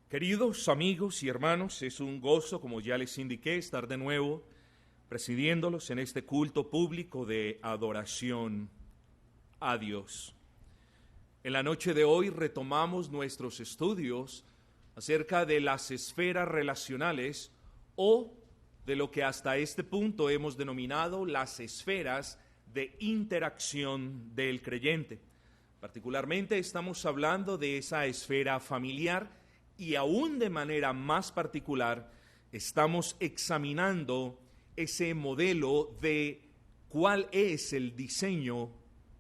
Queridos amigos y hermanos, es un gozo, como ya les indiqué, estar de nuevo presidiéndolos en este culto público de adoración a Dios. En la noche de hoy retomamos nuestros estudios acerca de las esferas relacionales o de lo que hasta este punto hemos denominado las esferas de interacción del creyente. Particularmente estamos hablando de esa esfera familiar y aún de manera más particular estamos examinando ese modelo de cuál es el diseño,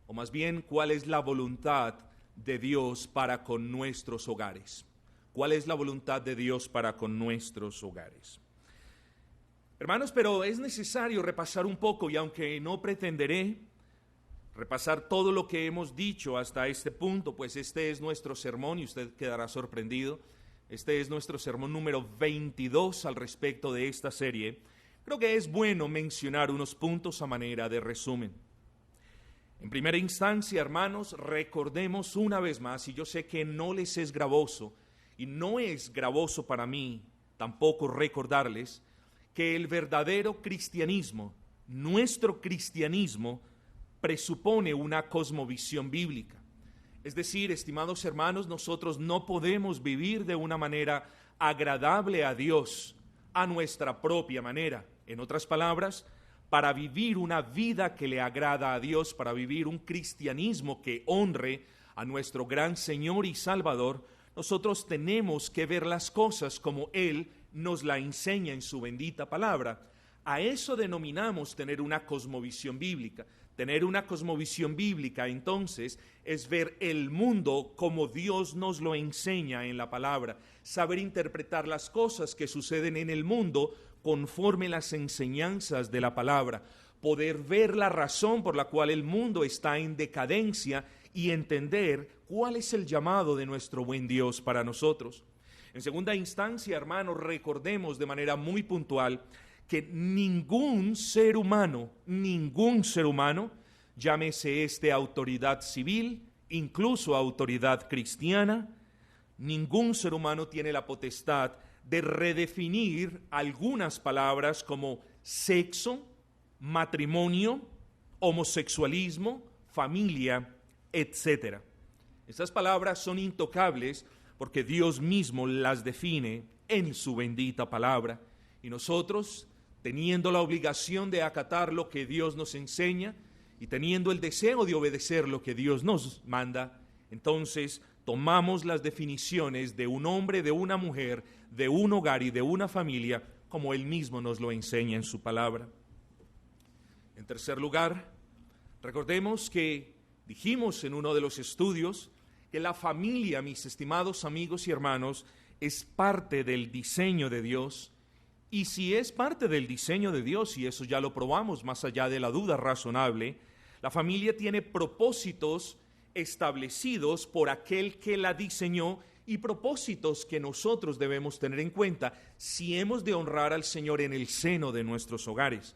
o más bien cuál es la voluntad de Dios para con nuestros hogares. ¿Cuál es la voluntad de Dios para con nuestros hogares? Hermanos, pero es necesario repasar un poco, y aunque no pretenderé repasar todo lo que hemos dicho hasta este punto, pues este es nuestro sermón y usted quedará sorprendido. Este es nuestro sermón número 22 al respecto de esta serie. Creo que es bueno mencionar unos puntos a manera de resumen. En primera instancia, hermanos, recordemos una vez más, y yo sé que no les es gravoso, y no es gravoso para mí tampoco recordarles, que el verdadero cristianismo, nuestro cristianismo, presupone una cosmovisión bíblica. Es decir, estimados hermanos, nosotros no podemos vivir de una manera agradable a Dios, a nuestra propia manera. En otras palabras, para vivir una vida que le agrada a Dios, para vivir un cristianismo que honre a nuestro gran Señor y Salvador, nosotros tenemos que ver las cosas como Él nos la enseña en su bendita palabra. A eso denominamos tener una cosmovisión bíblica. Tener una cosmovisión bíblica, entonces, es ver el mundo como Dios nos lo enseña en la palabra, saber interpretar las cosas que suceden en el mundo conforme las enseñanzas de la palabra, poder ver la razón por la cual el mundo está en decadencia y entender cuál es el llamado de nuestro buen Dios para nosotros. En segunda instancia, hermanos, recordemos de manera muy puntual que ningún ser humano, llámese autoridad civil, incluso autoridad cristiana, ningún ser humano tiene la potestad de redefinir algunas palabras como sexo, matrimonio, homosexualismo, familia, etc. Estas palabras son intocables porque Dios mismo las define en su bendita palabra, y nosotros, teniendo la obligación de acatar lo que Dios nos enseña y teniendo el deseo de obedecer lo que Dios nos manda, entonces tomamos las definiciones de un hombre, de una mujer, de un hogar y de una familia, como Él mismo nos lo enseña en su palabra. En tercer lugar, recordemos que dijimos en uno de los estudios que la familia, mis estimados amigos y hermanos, es parte del diseño de Dios. Y si es parte del diseño de Dios, y eso ya lo probamos más allá de la duda razonable, la familia tiene propósitos establecidos por aquel que la diseñó y propósitos que nosotros debemos tener en cuenta si hemos de honrar al Señor en el seno de nuestros hogares.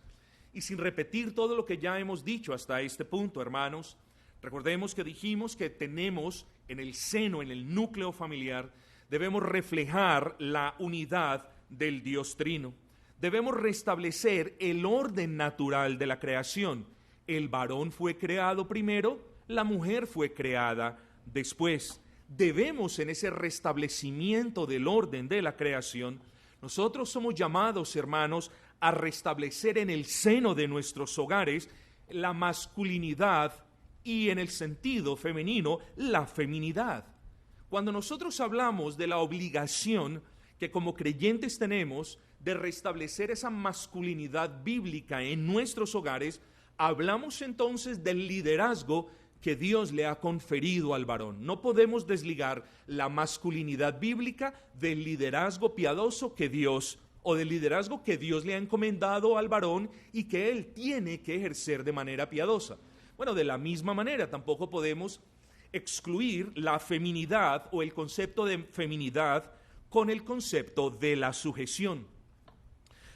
Y sin repetir todo lo que ya hemos dicho hasta este punto, hermanos, recordemos que dijimos que tenemos en el seno, en el núcleo familiar, debemos reflejar la unidad del Dios Trino. Debemos restablecer el orden natural de la creación. El varón fue creado primero, la mujer fue creada después. Debemos, en ese restablecimiento del orden de la creación, nosotros somos llamados, hermanos, a restablecer en el seno de nuestros hogares la masculinidad y en el sentido femenino la feminidad. Cuando nosotros hablamos de la obligación que como creyentes tenemos de restablecer esa masculinidad bíblica en nuestros hogares, hablamos entonces del liderazgo que Dios le ha conferido al varón. No podemos desligar la masculinidad bíblica del liderazgo piadoso que Dios, o del liderazgo que Dios le ha encomendado al varón y que él tiene que ejercer de manera piadosa. Bueno, de la misma manera tampoco podemos excluir la feminidad o el concepto de feminidad con el concepto de la sujeción.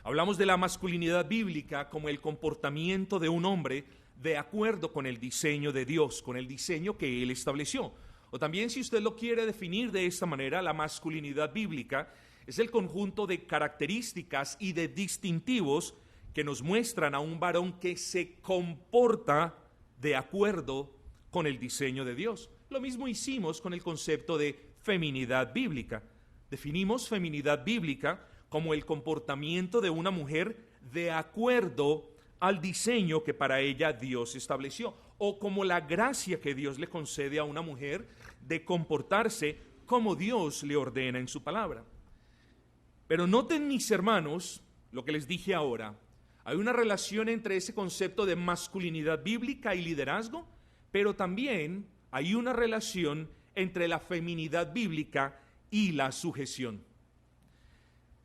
Hablamos de la masculinidad bíblica como el comportamiento de un hombre de acuerdo con el diseño de Dios, con el diseño que Él estableció. O también, si usted lo quiere definir de esta manera, la masculinidad bíblica es el conjunto de características y de distintivos que nos muestran a un varón que se comporta de acuerdo con el diseño de Dios. Lo mismo hicimos con el concepto de feminidad bíblica. Definimos feminidad bíblica como el comportamiento de una mujer de acuerdo al diseño que para ella Dios estableció, o como la gracia que Dios le concede a una mujer de comportarse como Dios le ordena en su palabra. Pero noten, mis hermanos, lo que les dije ahora. Hay una relación entre ese concepto de masculinidad bíblica y liderazgo, pero también hay una relación entre la feminidad bíblica y la sujeción.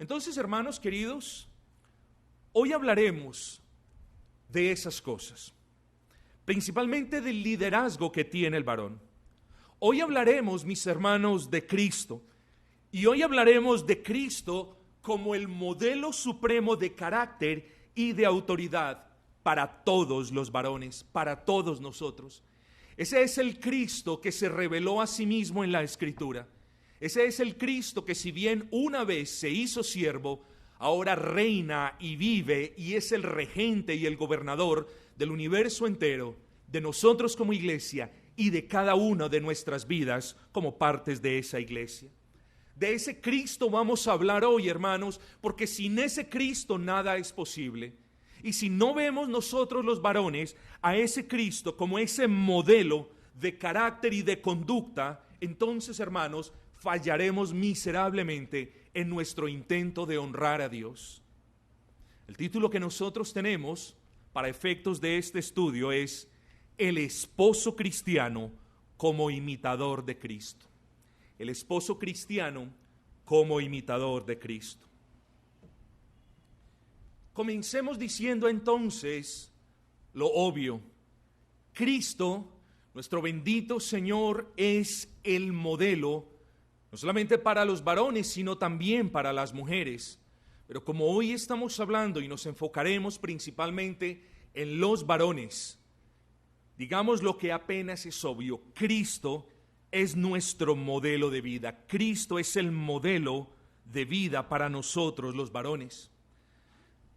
Entonces, hermanos queridos, hoy hablaremos de esas cosas, principalmente del liderazgo que tiene el varón. Hoy hablaremos, mis hermanos, de Cristo, y hoy hablaremos de Cristo como el modelo supremo de carácter y de autoridad para todos los varones, para todos nosotros. Ese es el Cristo que se reveló a sí mismo en la Escritura. Ese es el Cristo que, si bien una vez se hizo siervo, ahora reina y vive y es el regente y el gobernador del universo entero, de nosotros como iglesia y de cada una de nuestras vidas como partes de esa iglesia. De ese Cristo vamos a hablar hoy, hermanos, porque sin ese Cristo nada es posible. Y si no vemos nosotros los varones a ese Cristo como ese modelo de carácter y de conducta, entonces, hermanos, fallaremos miserablemente en nuestro intento de honrar a Dios. El título que nosotros tenemos para efectos de este estudio es El esposo cristiano como imitador de Cristo. El esposo cristiano como imitador de Cristo. Comencemos diciendo entonces lo obvio. Cristo, nuestro bendito Señor, es el modelo, no solamente para los varones, sino también para las mujeres. Pero como hoy estamos hablando y nos enfocaremos principalmente en los varones, digamos lo que apenas es obvio: Cristo es nuestro modelo de vida. Cristo es el modelo de vida para nosotros los varones.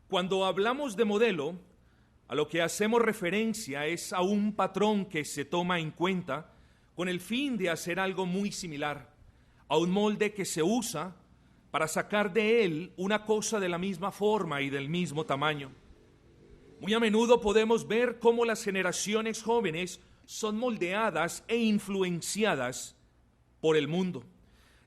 Cuando hablamos de modelo, a lo que hacemos referencia es a un patrón que se toma en cuenta con el fin de hacer algo muy similar, a un molde que se usa para sacar de él una cosa de la misma forma y del mismo tamaño. Muy a menudo podemos ver cómo las generaciones jóvenes son moldeadas e influenciadas por el mundo.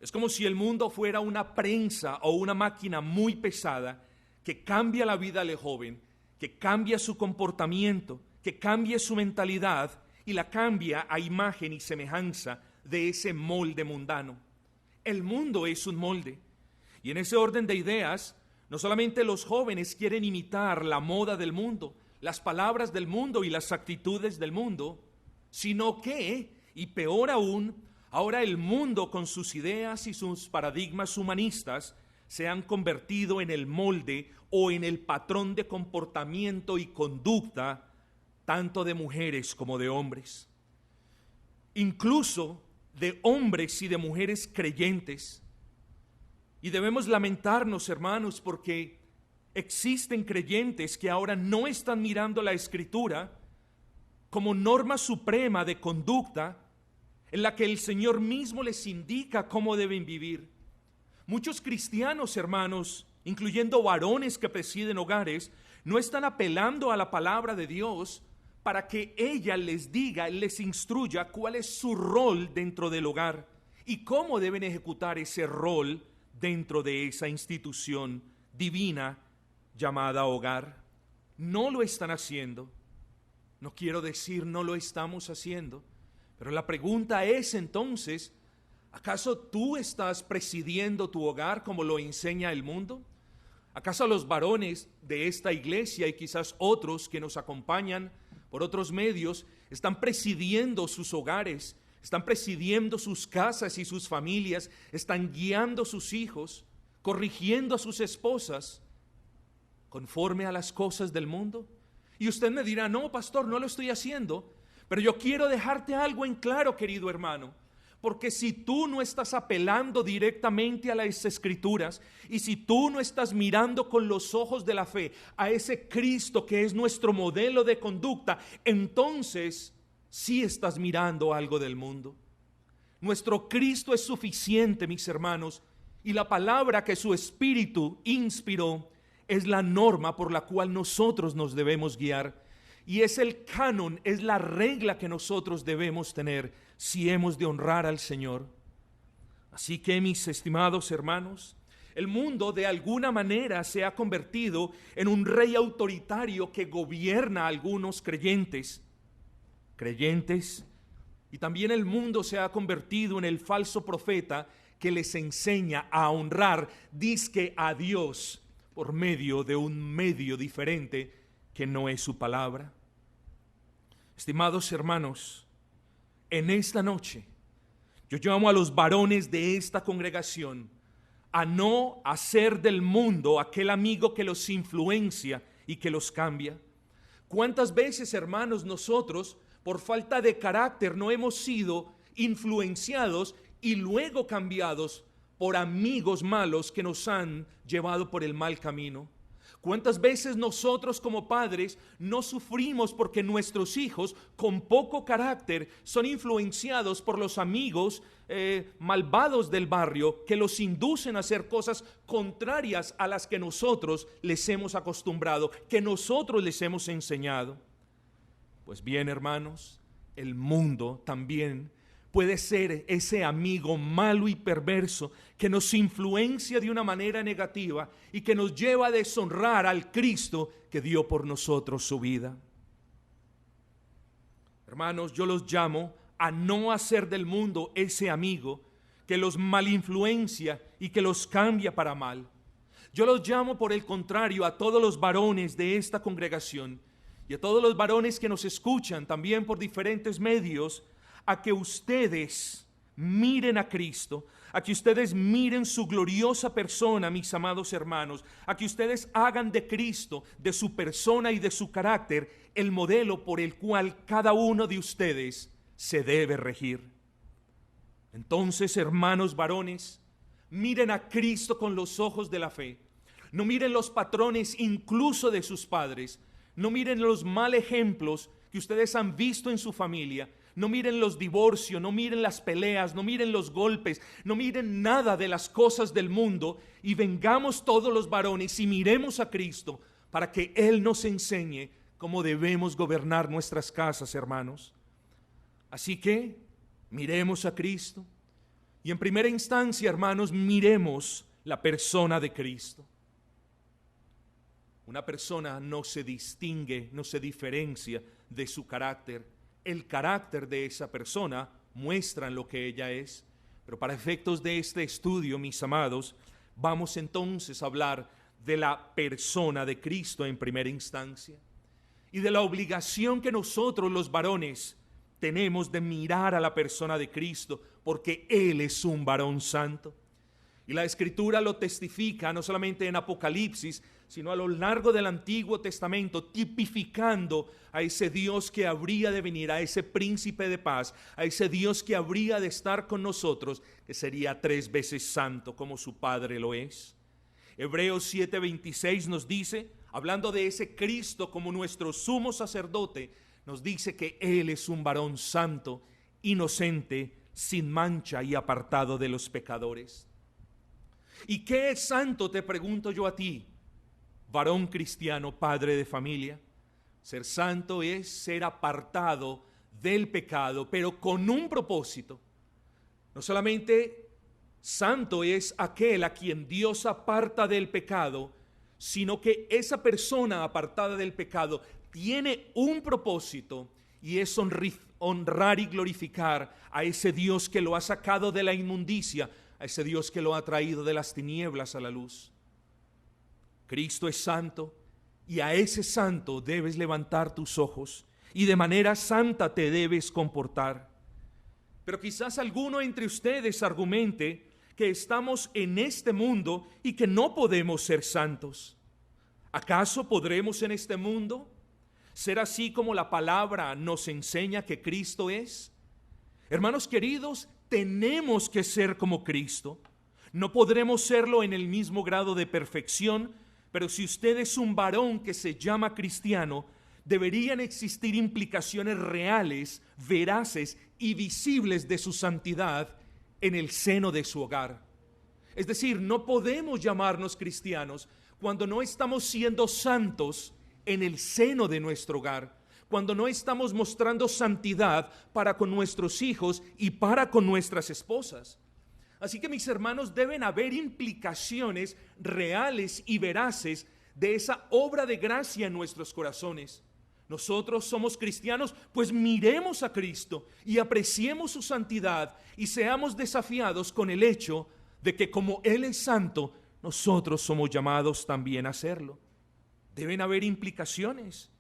Es como si el mundo fuera una prensa o una máquina muy pesada que cambia la vida del joven, que cambia su comportamiento, que cambia su mentalidad y la cambia a imagen y semejanza de ese molde mundano. El mundo es un molde, y en ese orden de ideas, no solamente los jóvenes quieren imitar la moda del mundo, las palabras del mundo y las actitudes del mundo, sino que, y peor aún, ahora el mundo con sus ideas y sus paradigmas humanistas se han convertido en el molde o en el patrón de comportamiento y conducta tanto de mujeres como de hombres, incluso de hombres y de mujeres creyentes. Y debemos lamentarnos, hermanos, porque existen creyentes que ahora no están mirando la Escritura como norma suprema de conducta en la que el Señor mismo les indica cómo deben vivir. Muchos cristianos, hermanos, incluyendo varones que presiden hogares, no están apelando a la palabra de Dios para que ella les diga, les instruya cuál es su rol dentro del hogar y cómo deben ejecutar ese rol dentro de esa institución divina llamada hogar. No lo están haciendo. No quiero decir no lo estamos haciendo, pero la pregunta es entonces, ¿acaso tú estás presidiendo tu hogar como lo enseña el mundo? ¿Acaso los varones de esta iglesia y quizás otros que nos acompañan por otros medios están presidiendo sus hogares, están presidiendo sus casas y sus familias, están guiando a sus hijos, corrigiendo a sus esposas, conforme a las cosas del mundo. Y usted me dirá, no, pastor, no lo estoy haciendo. Pero yo quiero dejarte algo en claro, querido hermano. Porque si tú no estás apelando directamente a las Escrituras, y si tú no estás mirando con los ojos de la fe a ese Cristo que es nuestro modelo de conducta, entonces sí estás mirando algo del mundo. Nuestro Cristo es suficiente, mis hermanos, y la palabra que su Espíritu inspiró es la norma por la cual nosotros nos debemos guiar. Y es el canon, es la regla que nosotros debemos tener si hemos de honrar al Señor. Así que, mis estimados hermanos, el mundo de alguna manera se ha convertido en un rey autoritario que gobierna a algunos creyentes, y también el mundo se ha convertido en el falso profeta que les enseña a honrar, dizque a Dios, por medio de un medio diferente que no es su palabra. Estimados hermanos, en esta noche yo llamo a los varones de esta congregación a no hacer del mundo aquel amigo que los influencia y que los cambia. ¿Cuántas veces, hermanos, nosotros por falta de carácter no hemos sido influenciados y luego cambiados por amigos malos que nos han llevado por el mal camino? ¿Cuántas veces nosotros como padres no sufrimos porque nuestros hijos con poco carácter son influenciados por los amigos malvados del barrio que los inducen a hacer cosas contrarias a las que nosotros les hemos acostumbrado, que nosotros les hemos enseñado? Pues bien, hermanos, el mundo también puede ser ese amigo malo y perverso que nos influencia de una manera negativa y que nos lleva a deshonrar al Cristo que dio por nosotros su vida. Hermanos, yo los llamo a no hacer del mundo ese amigo que los malinfluencia y que los cambia para mal. Yo los llamo, por el contrario, a todos los varones de esta congregación y a todos los varones que nos escuchan también por diferentes medios, a que ustedes miren a Cristo, a que ustedes miren su gloriosa persona, mis amados hermanos, a que ustedes hagan de Cristo, de su persona y de su carácter, el modelo por el cual cada uno de ustedes se debe regir. Entonces, hermanos varones, miren a Cristo con los ojos de la fe. No miren los patrones incluso de sus padres. No miren los mal ejemplos que ustedes han visto en su familia. No miren los divorcios, no miren las peleas, no miren los golpes, no miren nada de las cosas del mundo, y vengamos todos los varones y miremos a Cristo para que Él nos enseñe cómo debemos gobernar nuestras casas, hermanos. Así que miremos a Cristo y en primera instancia, hermanos, miremos la persona de Cristo. Una persona no se distingue, no se diferencia de su carácter. El carácter de esa persona muestra lo que ella es. Pero para efectos de este estudio, mis amados, vamos entonces a hablar de la persona de Cristo en primera instancia y de la obligación que nosotros los varones tenemos de mirar a la persona de Cristo, porque Él es un varón santo. Y la Escritura lo testifica no solamente en Apocalipsis, sino a lo largo del Antiguo Testamento, tipificando a ese Dios que habría de venir, a ese príncipe de paz, a ese Dios que habría de estar con nosotros, que sería 3 veces santo como su Padre lo es. Hebreos 7:26 nos dice, hablando de ese Cristo como nuestro sumo sacerdote, nos dice que Él es un varón santo, inocente, sin mancha y apartado de los pecadores. ¿Y qué es santo? Te pregunto yo a ti, varón cristiano, padre de familia. Ser santo es ser apartado del pecado, pero con un propósito. No solamente santo es aquel a quien Dios aparta del pecado, sino que esa persona apartada del pecado tiene un propósito, y es honrar y glorificar a ese Dios que lo ha sacado de la inmundicia, a ese Dios que lo ha traído de las tinieblas a la luz. Cristo es santo, y a ese santo debes levantar tus ojos y de manera santa te debes comportar. Pero quizás alguno entre ustedes argumente que estamos en este mundo y que no podemos ser santos. ¿Acaso podremos en este mundo ser así como la palabra nos enseña que Cristo es? Hermanos queridos, tenemos que ser como Cristo. No podremos serlo en el mismo grado de perfección, pero si usted es un varón que se llama cristiano, deberían existir implicaciones reales, veraces y visibles de su santidad en el seno de su hogar. Es decir, no podemos llamarnos cristianos cuando no estamos siendo santos en el seno de nuestro hogar, cuando no estamos mostrando santidad para con nuestros hijos y para con nuestras esposas. Así que, mis hermanos, deben haber implicaciones reales y veraces de esa obra de gracia en nuestros corazones. Nosotros somos cristianos, pues miremos a Cristo y apreciemos su santidad y seamos desafiados con el hecho de que como Él es santo, nosotros somos llamados también a hacerlo. Deben haber implicaciones.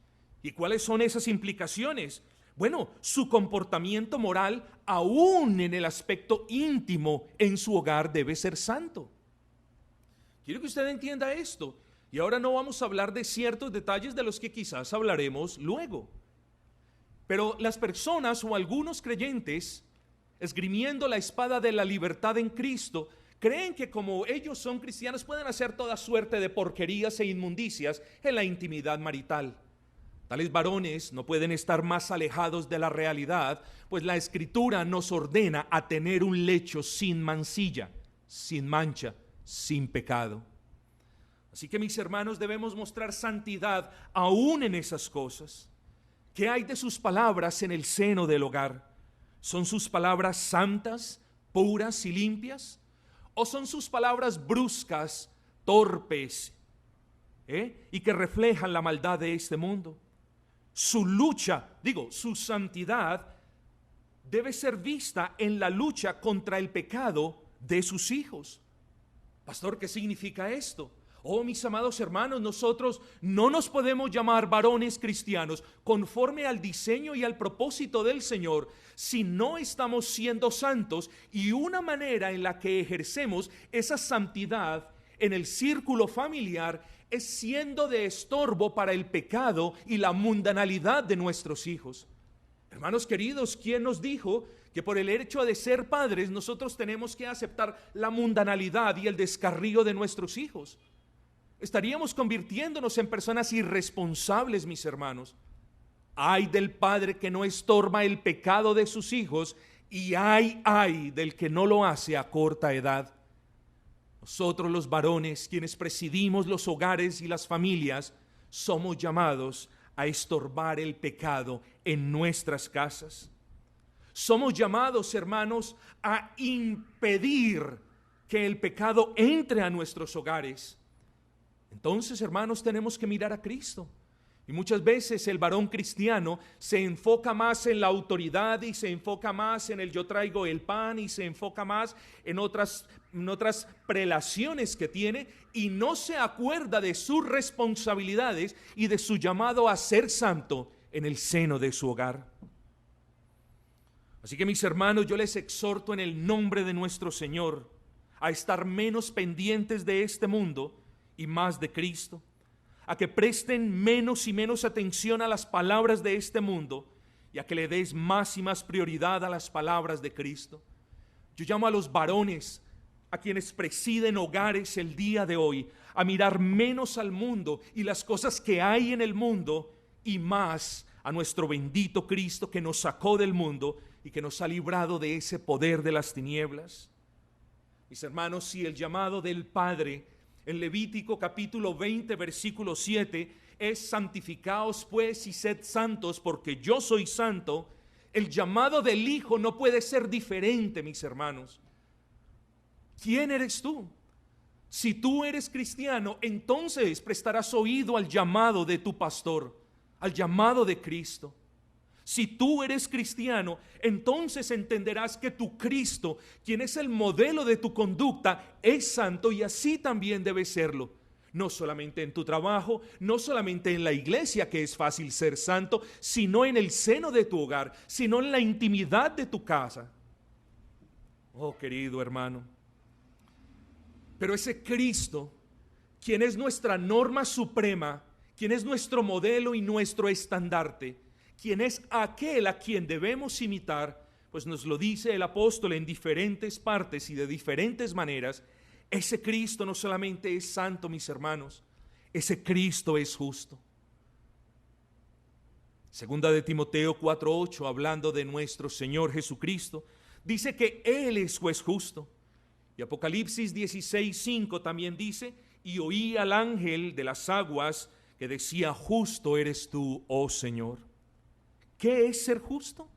¿Y cuáles son esas implicaciones? Bueno, su comportamiento moral, aún en el aspecto íntimo en su hogar, debe ser santo. Quiero que usted entienda esto. Y ahora no vamos a hablar de ciertos detalles de los que quizás hablaremos luego. Pero las personas o algunos creyentes, esgrimiendo la espada de la libertad en Cristo, creen que como ellos son cristianos pueden hacer toda suerte de porquerías e inmundicias en la intimidad marital. Tales varones no pueden estar más alejados de la realidad, pues la Escritura nos ordena a tener un lecho sin mancilla, sin mancha, sin pecado. Así que, mis hermanos, debemos mostrar santidad aún en esas cosas. ¿Qué hay de sus palabras en el seno del hogar? ¿Son sus palabras santas, puras y limpias? ¿O son sus palabras bruscas, torpes, y que reflejan la maldad de este mundo? Su lucha, su santidad debe ser vista en la lucha contra el pecado de sus hijos. Pastor, ¿qué significa esto? Oh, mis amados hermanos, nosotros no nos podemos llamar varones cristianos conforme al diseño y al propósito del Señor si no estamos siendo santos, y una manera en la que ejercemos esa santidad en el círculo familiar es siendo de estorbo para el pecado y la mundanalidad de nuestros hijos. Hermanos queridos, ¿quién nos dijo que por el hecho de ser padres nosotros tenemos que aceptar la mundanalidad y el descarrío de nuestros hijos? Estaríamos convirtiéndonos en personas irresponsables, mis hermanos. Ay del padre que no estorba el pecado de sus hijos, y ay del que no lo hace a corta edad. Nosotros los varones, quienes presidimos los hogares y las familias, somos llamados a estorbar el pecado en nuestras casas. Somos llamados, hermanos, a impedir que el pecado entre a nuestros hogares. Entonces, hermanos, tenemos que mirar a Cristo. Y muchas veces el varón cristiano se enfoca más en la autoridad y se enfoca más en el yo traigo el pan y se enfoca más en otras prelaciones que tiene, y no se acuerda de sus responsabilidades y de su llamado a ser santo en el seno de su hogar. Así que, mis hermanos, yo les exhorto en el nombre de nuestro Señor a estar menos pendientes de este mundo y más de Cristo, a que presten menos y menos atención a las palabras de este mundo y a que le des más y más prioridad a las palabras de Cristo. Yo llamo a los varones, a quienes presiden hogares el día de hoy, a mirar menos al mundo y las cosas que hay en el mundo y más a nuestro bendito Cristo, que nos sacó del mundo y que nos ha librado de ese poder de las tinieblas. Mis hermanos, si el llamado del Padre en Levítico capítulo 20 versículo 7 es santificaos pues y sed santos porque yo soy santo, el llamado del Hijo no puede ser diferente, mis hermanos. ¿Quién eres tú? Si tú eres cristiano, entonces prestarás oído al llamado de tu pastor, al llamado de Cristo. Si tú eres cristiano, entonces entenderás que tu Cristo, quien es el modelo de tu conducta, es santo, y así también debe serlo. No solamente en tu trabajo, no solamente en la iglesia, que es fácil ser santo, sino en el seno de tu hogar, sino en la intimidad de tu casa. Oh, querido hermano, pero ese Cristo, quien es nuestra norma suprema, quien es nuestro modelo y nuestro estandarte, quien es aquel a quien debemos imitar, pues nos lo dice el apóstol en diferentes partes y de diferentes maneras. Ese Cristo no solamente es santo, mis hermanos, ese Cristo es justo. Segunda de Timoteo 4:8, hablando de nuestro Señor Jesucristo, dice que Él es juez justo. Y Apocalipsis 16:5 también dice: y oí al ángel de las aguas que decía: justo eres tú, oh Señor. ¿Qué es ser justo?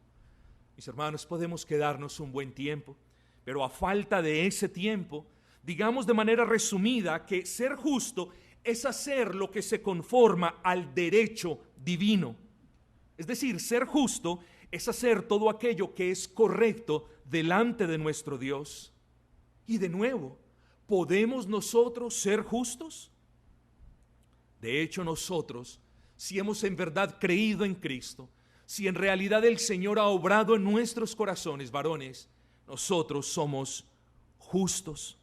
Mis hermanos, podemos quedarnos un buen tiempo, pero a falta de ese tiempo, digamos de manera resumida que ser justo es hacer lo que se conforma al derecho divino. Es decir, ser justo es hacer todo aquello que es correcto delante de nuestro Dios. Y de nuevo, ¿podemos nosotros ser justos? De hecho, nosotros, si hemos en verdad creído en Cristo, si en realidad el Señor ha obrado en nuestros corazones, varones, nosotros somos justos.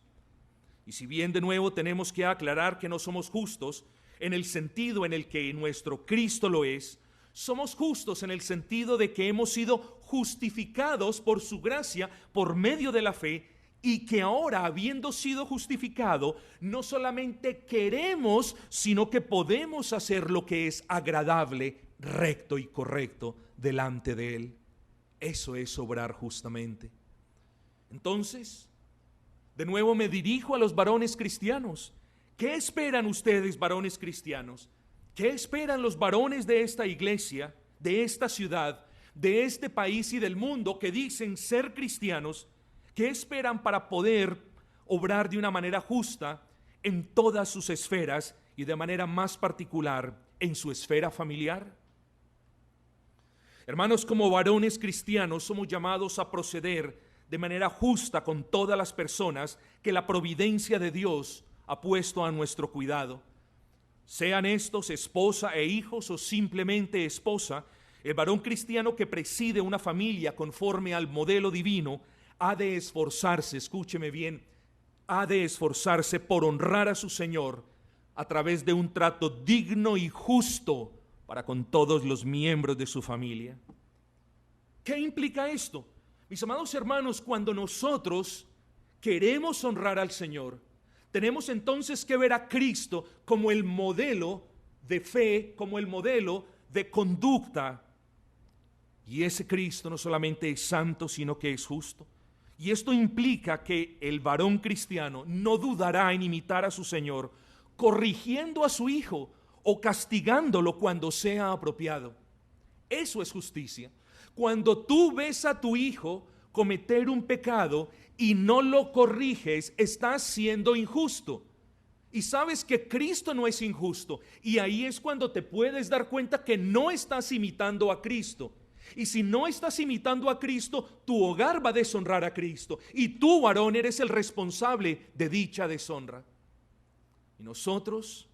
Y si bien de nuevo tenemos que aclarar que no somos justos en el sentido en el que nuestro Cristo lo es, somos justos en el sentido de que hemos sido justificados por su gracia por medio de la fe, y que ahora, habiendo sido justificado, no solamente queremos, sino que podemos hacer lo que es agradable, recto y correcto delante de Él. Eso es obrar justamente. Entonces, de nuevo me dirijo a los varones cristianos. ¿Qué esperan ustedes, varones cristianos? ¿Qué esperan los varones de esta iglesia, de esta ciudad, de este país y del mundo que dicen ser cristianos? ¿Qué esperan para poder obrar de una manera justa en todas sus esferas y de manera más particular en su esfera familiar? Hermanos, como varones cristianos somos llamados a proceder de manera justa con todas las personas que la providencia de Dios ha puesto a nuestro cuidado. Sean estos esposa e hijos o simplemente esposa, el varón cristiano que preside una familia conforme al modelo divino ha de esforzarse, escúcheme bien, ha de esforzarse por honrar a su Señor a través de un trato digno y justo para con todos los miembros de su familia. ¿Qué implica esto? Mis amados hermanos, cuando nosotros queremos honrar al Señor, tenemos entonces que ver a Cristo como el modelo de fe, como el modelo de conducta. Y ese Cristo no solamente es santo, sino que es justo. Y esto implica que el varón cristiano no dudará en imitar a su Señor, corrigiendo a su hijo o castigándolo cuando sea apropiado. Eso es justicia. Cuando tú ves a tu hijo cometer un pecado y no lo corriges, estás siendo injusto. Y sabes que Cristo no es injusto. Y ahí es cuando te puedes dar cuenta que no estás imitando a Cristo. Y si no estás imitando a Cristo, tu hogar va a deshonrar a Cristo. Y tú, varón, eres el responsable de dicha deshonra. Y nosotros,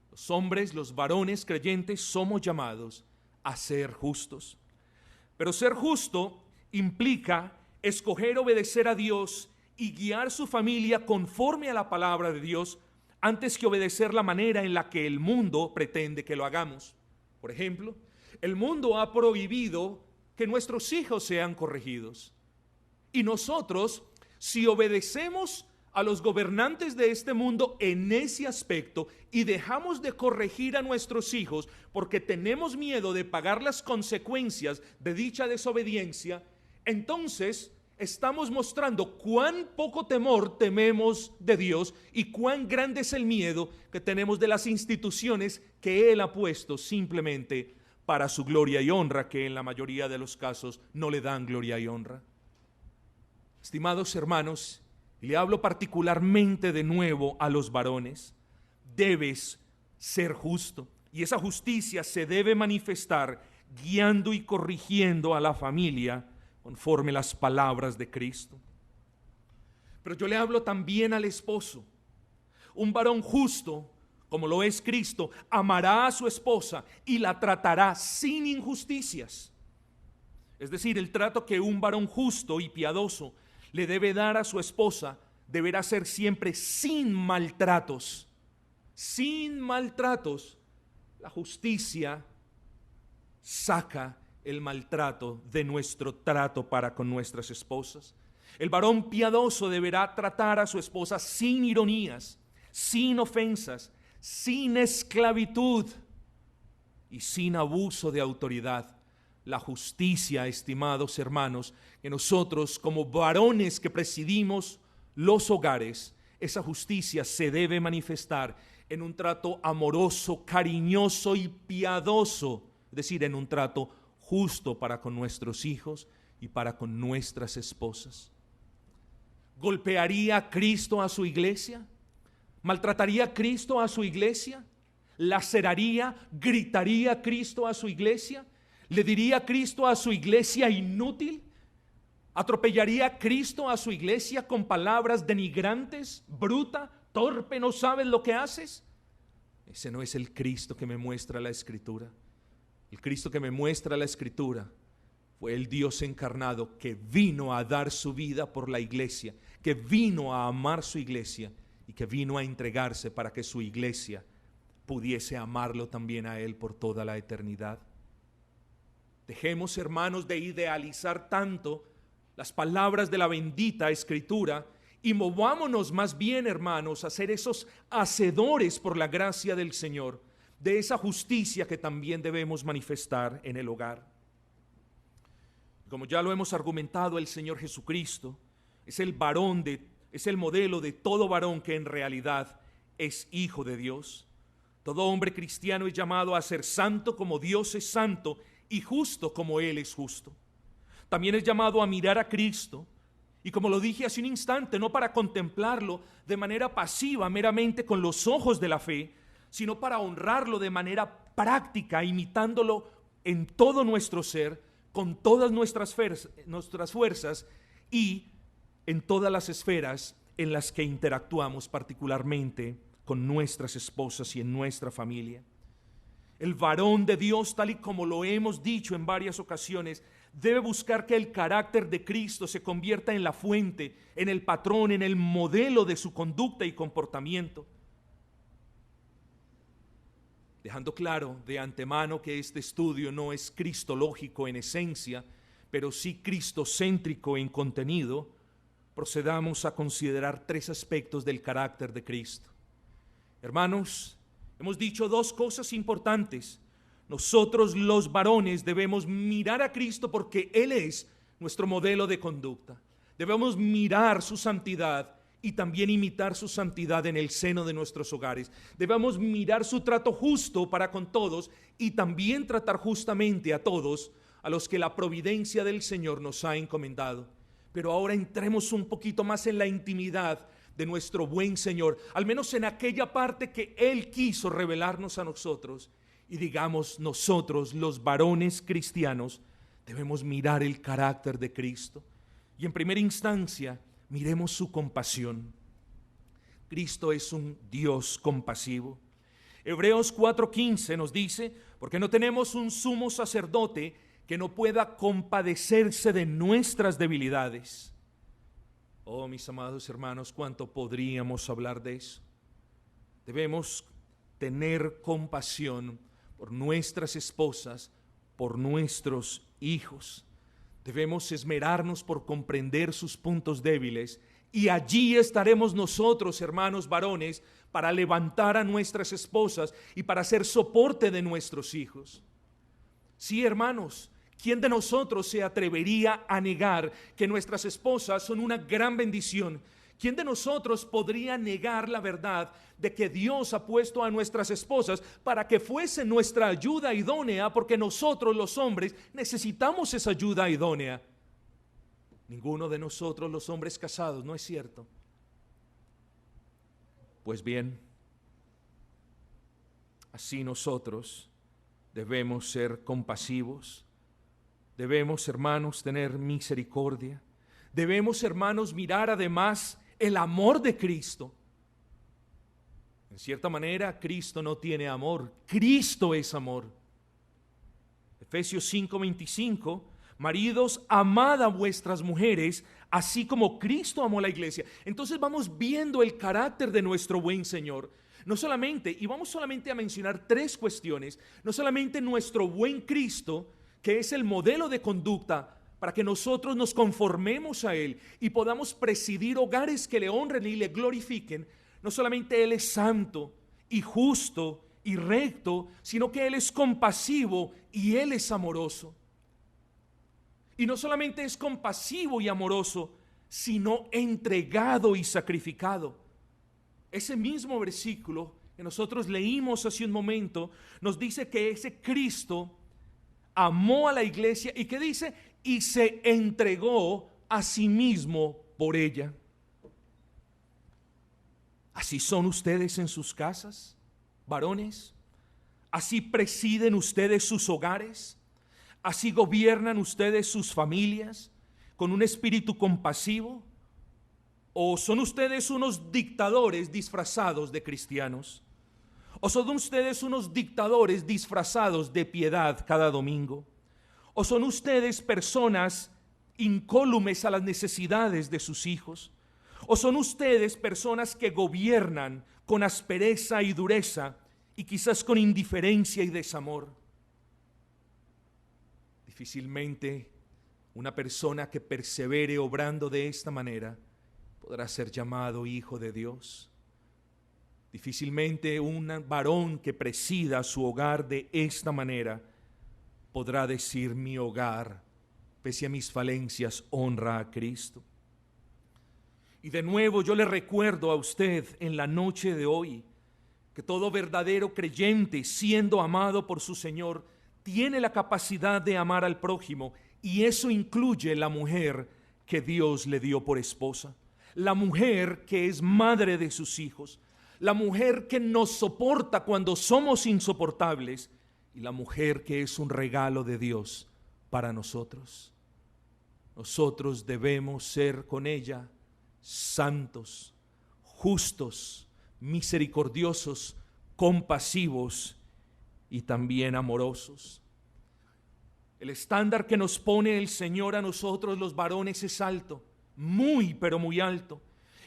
los hombres, los varones creyentes, somos llamados a ser justos. Pero ser justo implica escoger obedecer a Dios y guiar su familia conforme a la palabra de Dios antes que obedecer la manera en la que el mundo pretende que lo hagamos. Por ejemplo, el mundo ha prohibido que nuestros hijos sean corregidos. Y nosotros, si obedecemos a los gobernantes de este mundo en ese aspecto y dejamos de corregir a nuestros hijos porque tenemos miedo de pagar las consecuencias de dicha desobediencia, entonces estamos mostrando cuán poco temor tememos de Dios y cuán grande es el miedo que tenemos de las instituciones que Él ha puesto simplemente para su gloria y honra, que en la mayoría de los casos no le dan gloria y honra. Estimados hermanos, y le hablo particularmente de nuevo a los varones, debes ser justo, y esa justicia se debe manifestar guiando y corrigiendo a la familia conforme las palabras de Cristo. Pero yo le hablo también al esposo. Un varón justo, como lo es Cristo, amará a su esposa y la tratará sin injusticias. Es decir, el trato que un varón justo y piadoso le debe dar a su esposa deberá ser siempre sin maltratos. Sin maltratos. La justicia saca el maltrato de nuestro trato para con nuestras esposas. El varón piadoso deberá tratar a su esposa sin ironías, sin ofensas, sin esclavitud y sin abuso de autoridad. La justicia, estimados hermanos, que nosotros como varones que presidimos los hogares, esa justicia se debe manifestar en un trato amoroso, cariñoso y piadoso, es decir, en un trato justo para con nuestros hijos y para con nuestras esposas. ¿Golpearía Cristo a su iglesia? ¿Maltrataría Cristo a su iglesia? ¿Laceraría, gritaría Cristo a su iglesia? ¿Le diría Cristo a su iglesia inútil? ¿Atropellaría Cristo a su iglesia con palabras denigrantes? ¿Bruta? ¿Torpe? ¿No sabes lo que haces? Ese no es el Cristo que me muestra la Escritura. El Cristo que me muestra la Escritura fue el Dios encarnado que vino a dar su vida por la iglesia, que vino a amar su iglesia y que vino a entregarse para que su iglesia pudiese amarlo también a Él por toda la eternidad. Dejemos, hermanos, de idealizar tanto las palabras de la bendita Escritura y movámonos más bien, hermanos, a ser esos hacedores por la gracia del Señor de esa justicia que también debemos manifestar en el hogar. Como ya lo hemos argumentado, el Señor Jesucristo es el modelo de todo varón que en realidad es hijo de Dios. Todo hombre cristiano es llamado a ser santo como Dios es santo y justo como Él es justo. También es llamado a mirar a Cristo y, como lo dije hace un instante, no para contemplarlo de manera pasiva meramente con los ojos de la fe, sino para honrarlo de manera práctica, imitándolo en todo nuestro ser, con todas nuestras fuerzas y en todas las esferas en las que interactuamos, particularmente con nuestras esposas y en nuestra familia. El varón de Dios, tal y como lo hemos dicho en varias ocasiones, debe buscar que el carácter de Cristo se convierta en la fuente, en el patrón, en el modelo de su conducta y comportamiento. Dejando claro de antemano que este estudio no es cristológico en esencia, pero sí cristocéntrico en contenido, procedamos a considerar tres aspectos del carácter de Cristo. Hermanos, hemos dicho dos cosas importantes. Nosotros los varones debemos mirar a Cristo porque Él es nuestro modelo de conducta. Debemos mirar su santidad y también imitar su santidad en el seno de nuestros hogares. Debemos mirar su trato justo para con todos y también tratar justamente a todos a los que la providencia del Señor nos ha encomendado. Pero ahora entremos un poquito más en la intimidad de nuestro buen Señor, al menos en aquella parte que Él quiso revelarnos a nosotros, y digamos, nosotros los varones cristianos debemos mirar el carácter de Cristo y en primera instancia miremos su compasión. Cristo es un Dios compasivo. Hebreos 4:15 nos dice: porque no tenemos un sumo sacerdote que no pueda compadecerse de nuestras debilidades. Oh, mis amados hermanos, cuánto podríamos hablar de eso. Debemos tener compasión por nuestras esposas, por nuestros hijos. Debemos esmerarnos por comprender sus puntos débiles y allí estaremos nosotros, hermanos varones, para levantar a nuestras esposas y para ser soporte de nuestros hijos. Sí, hermanos, ¿quién de nosotros se atrevería a negar que nuestras esposas son una gran bendición? ¿Quién de nosotros podría negar la verdad de que Dios ha puesto a nuestras esposas para que fuese nuestra ayuda idónea, porque nosotros los hombres necesitamos esa ayuda idónea? Ninguno de nosotros los hombres casados, ¿no es cierto? Pues bien, así nosotros debemos ser compasivos, debemos, hermanos, tener misericordia, debemos, hermanos, mirar además el amor de Cristo. En cierta manera, Cristo no tiene amor, Cristo es amor. Efesios 5:25, Maridos, amad a vuestras mujeres, así como Cristo amó la iglesia. Entonces vamos viendo el carácter de nuestro buen Señor. No solamente, y vamos solamente a mencionar 3 cuestiones, no solamente nuestro buen Cristo, que es el modelo de conducta para que nosotros nos conformemos a Él y podamos presidir hogares que le honren y le glorifiquen. No solamente Él es santo y justo y recto, sino que Él es compasivo y Él es amoroso. Y no solamente es compasivo y amoroso, sino entregado y sacrificado. Ese mismo versículo que nosotros leímos hace un momento nos dice que ese Cristo amó a la iglesia y que dice, y se entregó a sí mismo por ella. ¿Así son ustedes en sus casas, varones? ¿Así presiden ustedes sus hogares? ¿Así gobiernan ustedes sus familias con un espíritu compasivo? ¿O son ustedes unos dictadores disfrazados de cristianos? ¿O son ustedes unos dictadores disfrazados de piedad cada domingo? ¿O son ustedes personas incólumes a las necesidades de sus hijos? ¿O son ustedes personas que gobiernan con aspereza y dureza y quizás con indiferencia y desamor? Difícilmente una persona que persevere obrando de esta manera podrá ser llamado hijo de Dios. Difícilmente un varón que presida su hogar de esta manera podrá decir: mi hogar, pese a mis falencias, honra a Cristo. Y de nuevo yo le recuerdo a usted en la noche de hoy que todo verdadero creyente, siendo amado por su Señor, tiene la capacidad de amar al prójimo, y eso incluye la mujer que Dios le dio por esposa, la mujer que es madre de sus hijos, la mujer que nos soporta cuando somos insoportables, y la mujer que es un regalo de Dios para nosotros. Nosotros debemos ser con ella santos, justos, misericordiosos, compasivos y también amorosos. El estándar que nos pone el Señor a nosotros los varones es alto, muy pero muy alto.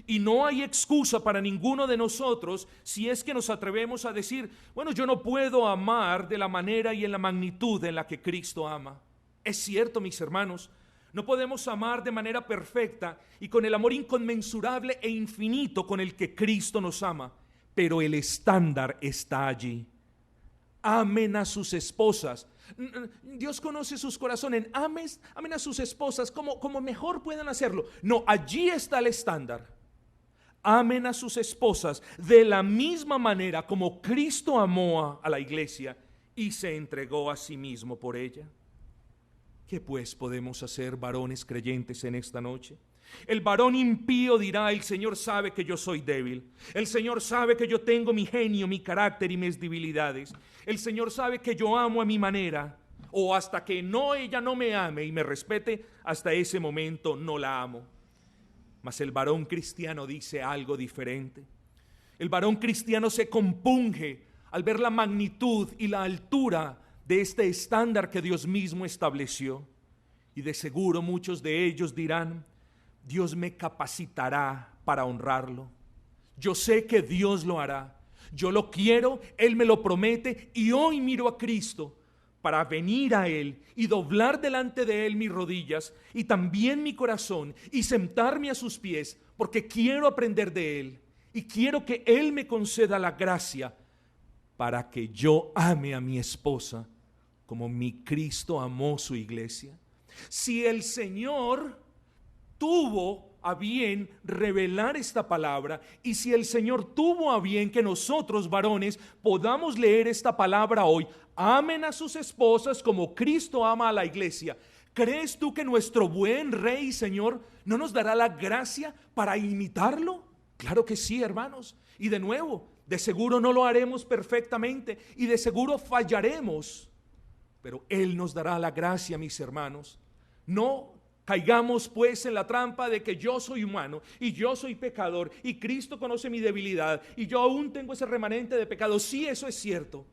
Y no hay excusa para ninguno de nosotros si es que nos atrevemos a decir: bueno, yo no puedo amar de la manera y en la magnitud en la que Cristo ama. Es cierto, mis hermanos, no podemos amar de manera perfecta y con el amor inconmensurable e infinito con el que Cristo nos ama, pero el estándar está allí. Amen a sus esposas. Dios conoce sus corazones. Amen a sus esposas como mejor puedan hacerlo. No, allí está el estándar. Amen a sus esposas de la misma manera como Cristo amó a la iglesia y se entregó a sí mismo por ella. ¿Qué pues podemos hacer, varones creyentes, en esta noche? El varón impío dirá: el Señor sabe que yo soy débil. El Señor sabe que yo tengo mi genio, mi carácter y mis debilidades. El Señor sabe que yo amo a mi manera. O hasta que ella no me ame y me respete, hasta ese momento no la amo. Mas el varón cristiano dice algo diferente. El varón cristiano se compunge al ver la magnitud y la altura de este estándar que Dios mismo estableció. Y de seguro muchos de ellos dirán: Dios me capacitará para honrarlo. Yo sé que Dios lo hará. Yo lo quiero, Él me lo promete, y hoy miro a Cristo para venir a Él y doblar delante de Él mis rodillas y también mi corazón y sentarme a sus pies, porque quiero aprender de Él y quiero que Él me conceda la gracia para que yo ame a mi esposa como mi Cristo amó su iglesia. Si el Señor tuvo a bien revelar esta palabra, y si el Señor tuvo a bien que nosotros, varones, podamos leer esta palabra hoy: amen a sus esposas como Cristo ama a la iglesia, ¿crees tú que nuestro buen Rey y Señor no nos dará la gracia para imitarlo? Claro que sí, hermanos. Y de nuevo, de seguro no lo haremos perfectamente y de seguro fallaremos, pero Él nos dará la gracia, mis hermanos. No caigamos pues en la trampa de que yo soy humano y yo soy pecador y Cristo conoce mi debilidad y yo aún tengo ese remanente de pecado. Sí, eso es cierto.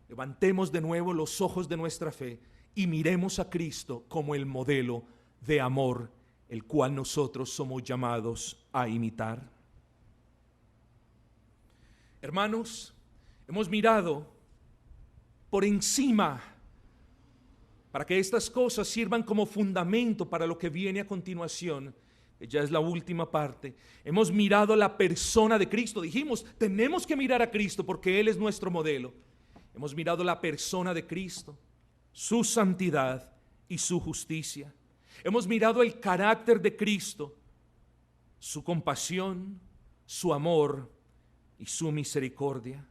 Levantemos de nuevo los ojos de nuestra fe y miremos a Cristo como el modelo de amor, el cual nosotros somos llamados a imitar. Hermanos, hemos mirado por encima para que estas cosas sirvan como fundamento para lo que viene a continuación, que ya es la última parte. Hemos mirado la persona de Cristo. Dijimos, tenemos que mirar a Cristo porque Él es nuestro modelo. Hemos mirado la persona de Cristo, su santidad y su justicia. Hemos mirado el carácter de Cristo, su compasión, su amor y su misericordia.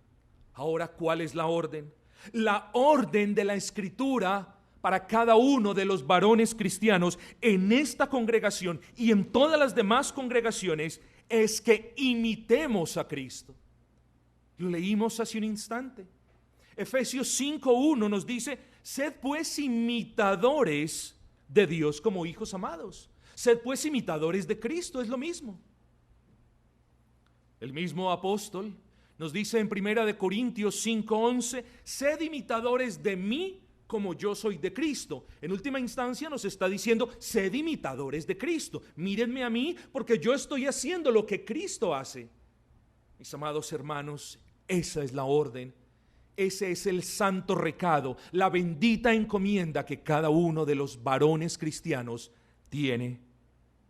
Ahora, ¿cuál es la orden? La orden de la Escritura para cada uno de los varones cristianos en esta congregación y en todas las demás congregaciones es que imitemos a Cristo. Lo leímos hace un instante. Efesios 5:1 nos dice: sed pues imitadores de Dios como hijos amados. Sed pues imitadores de Cristo, es lo mismo. El mismo apóstol nos dice en 1 Corintios 5:11: sed imitadores de mí como yo soy de Cristo. En última instancia nos está diciendo: sed imitadores de Cristo. Mírenme a mí porque yo estoy haciendo lo que Cristo hace. Mis amados hermanos, esa es la orden. Ese es el santo recado, la bendita encomienda que cada uno de los varones cristianos tiene.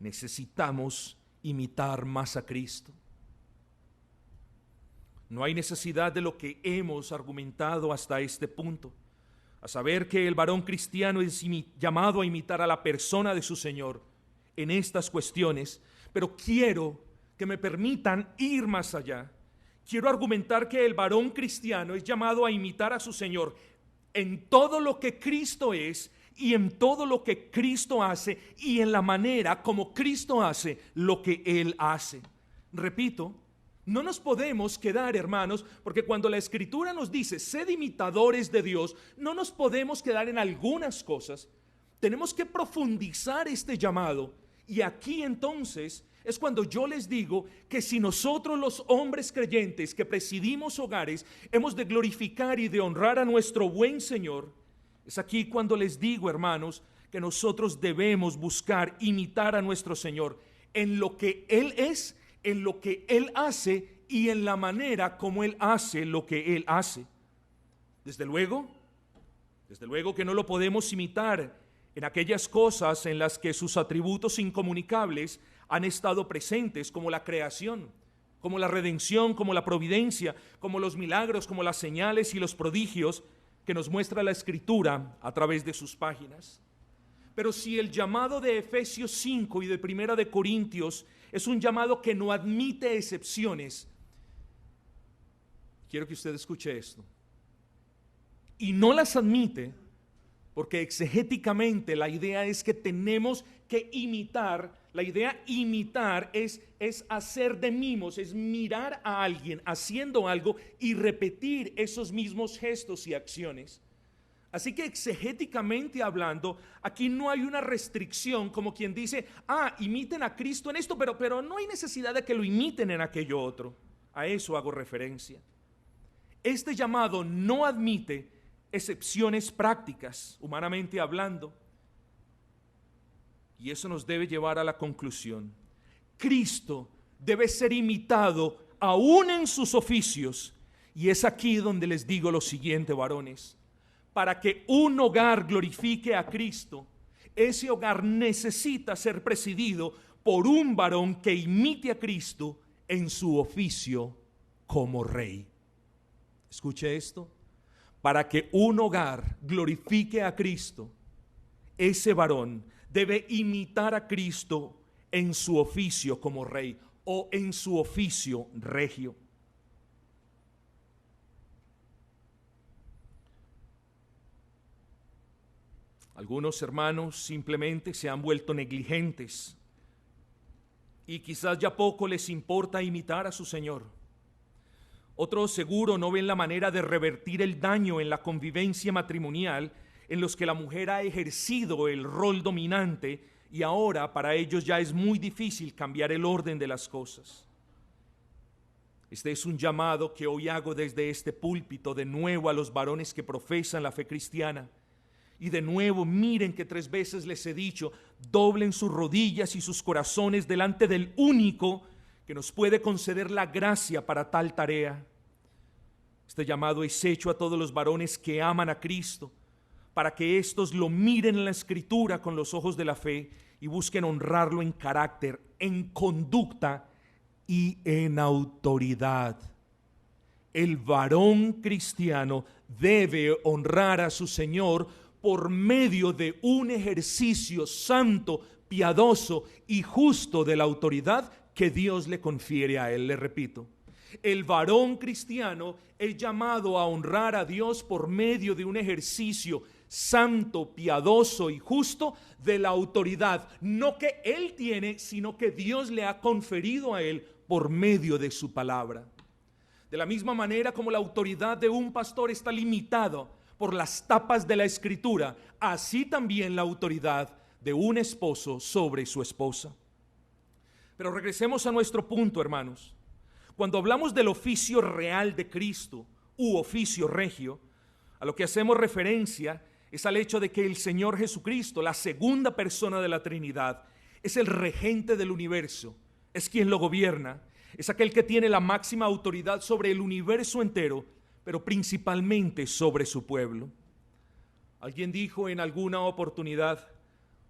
Necesitamos imitar más a Cristo. No hay necesidad de lo que hemos argumentado hasta este punto, a saber que el varón cristiano es llamado a imitar a la persona de su Señor en estas cuestiones, pero quiero que me permitan ir más allá. Quiero argumentar que el varón cristiano es llamado a imitar a su Señor en todo lo que Cristo es y en todo lo que Cristo hace y en la manera como Cristo hace lo que Él hace. Repito, no nos podemos quedar, hermanos, porque cuando la Escritura nos dice sed imitadores de Dios, no nos podemos quedar en algunas cosas. Tenemos que profundizar este llamado. Y aquí entonces es cuando yo les digo que si nosotros los hombres creyentes que presidimos hogares hemos de glorificar y de honrar a nuestro buen Señor, es aquí cuando les digo, hermanos, que nosotros debemos buscar imitar a nuestro Señor en lo que Él es, en lo que Él hace y en la manera como Él hace lo que Él hace. Desde luego que no lo podemos imitar en aquellas cosas en las que sus atributos incomunicables han estado presentes, como la creación, como la redención, como la providencia, como los milagros, como las señales y los prodigios que nos muestra la Escritura a través de sus páginas. Pero si el llamado de Efesios 5 y de 1 de Corintios es un llamado que no admite excepciones, quiero que usted escuche esto. Y no las admite porque exegéticamente la idea es que tenemos que imitar. La idea imitar es hacer de mimos, es mirar a alguien haciendo algo y repetir esos mismos gestos y acciones. Así que exegéticamente hablando, aquí no hay una restricción como quien dice, imiten a Cristo en esto, pero no hay necesidad de que lo imiten en aquello otro. A eso hago referencia. Este llamado no admite excepciones prácticas, humanamente hablando. Y eso nos debe llevar a la conclusión. Cristo debe ser imitado aún en sus oficios. Y es aquí donde les digo lo siguiente, varones. Para que un hogar glorifique a Cristo, ese hogar necesita ser presidido por un varón que imite a Cristo en su oficio como rey. Escuche esto. Para que un hogar glorifique a Cristo, ese varón debe imitar a Cristo en su oficio como rey o en su oficio regio. Algunos hermanos simplemente se han vuelto negligentes y quizás ya poco les importa imitar a su Señor. Otros seguro no ven la manera de revertir el daño en la convivencia matrimonial en los que la mujer ha ejercido el rol dominante y ahora para ellos ya es muy difícil cambiar el orden de las cosas. Este es un llamado que hoy hago desde este púlpito de nuevo a los varones que profesan la fe cristiana Y de nuevo, miren que 3 veces les he dicho, doblen sus rodillas y sus corazones delante del único que nos puede conceder la gracia para tal tarea. Este llamado es hecho a todos los varones que aman a Cristo, para que éstos lo miren en la Escritura con los ojos de la fe y busquen honrarlo en carácter, en conducta y en autoridad. El varón cristiano debe honrar a su Señor por medio de un ejercicio santo, piadoso y justo de la autoridad que Dios le confiere a él. Le repito, el varón cristiano es llamado a honrar a Dios por medio de un ejercicio santo, piadoso y justo de la autoridad, no que él tiene, sino que Dios le ha conferido a él por medio de su palabra. De la misma manera como la autoridad de un pastor está limitada por las tapas de la Escritura, así también la autoridad de un esposo sobre su esposa. Pero regresemos a nuestro punto, hermanos. Cuando hablamos del oficio real de Cristo u oficio regio, a lo que hacemos referencia es al hecho de que el Señor Jesucristo, la segunda persona de la Trinidad, es el regente del universo, es quien lo gobierna, es aquel que tiene la máxima autoridad sobre el universo entero, pero principalmente sobre su pueblo. Alguien dijo en alguna oportunidad,